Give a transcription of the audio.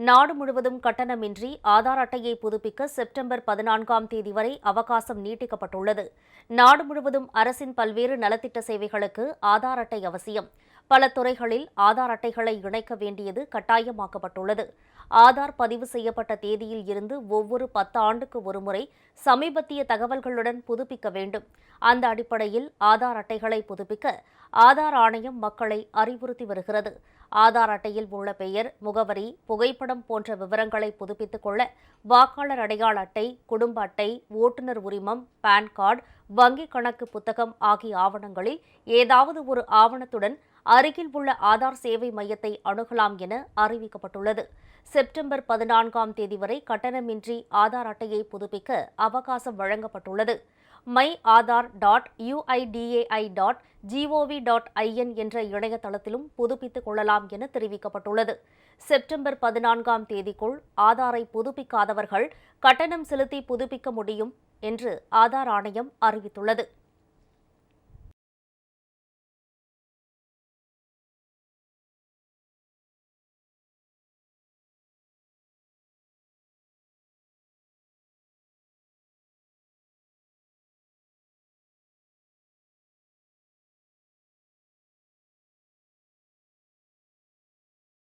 நாடு முழுவதும் கட்டணமின்றி ஆதார் அட்டையை புதுப்பிக்க செப்டம்பர் 14ஆம் தேதி வரை அவகாசம் நீட்டிக்கப்பட்டுள்ளது. நாடு முழுவதும் அரசின் பல்வேறு நலத்திட்ட சேவைகளுக்கு ஆதார் அட்டை அவசியம். பல துறைகளில் ஆதார் அட்டைகளை இணைக்க வேண்டியது கட்டாயமாக்கப்பட்டுள்ளது. ஆதார் பதிவு செய்யப்பட்ட தேதியில் இருந்து ஒவ்வொரு 10 ஆண்டுக்கு ஒருமுறை சமீபத்திய தகவல்களுடன் புதுப்பிக்க வேண்டும். அந்த அடிப்படையில் ஆதார் அட்டைகளை புதுப்பிக்க ஆதார் ஆணையம் மக்களை அறிவுறுத்தி வருகிறது. ஆதார் அட்டையில் உள்ள பெயர், முகவரி, புகைப்படம் போன்ற விவரங்களை புதுப்பித்துக் கொள்ள வாக்காளர் அடையாள அட்டை, குடும்ப அட்டை, ஓட்டுநர் உரிமம், பான் கார்டு, வங்கிக் கணக்கு புத்தகம் ஆகிய ஆவணங்களில் ஏதாவது ஒரு ஆவணத்துடன் அருகில் உள்ள ஆதார் சேவை மையத்தை அணுகலாம் என அறிவிக்கப்பட்டுள்ளது. செப்டம்பர் 14ஆம் தேதி வரை கட்டணமின்றி ஆதார் அட்டையை புதுப்பிக்க அவகாசம் வழங்கப்பட்டுள்ளது. myAadar.uidai.gov.in என்ற இணையதளத்திலும் புதுப்பித்துக் கொள்ளலாம் என தெரிவிக்கப்பட்டுள்ளது. செப்டம்பர் 14ஆம் தேதிக்குள் ஆதாரை புதுப்பிக்காதவர்கள் கட்டணம் செலுத்தி புதுப்பிக்க முடியும் என்று ஆதார் ஆணையம் அறிவித்துள்ளது.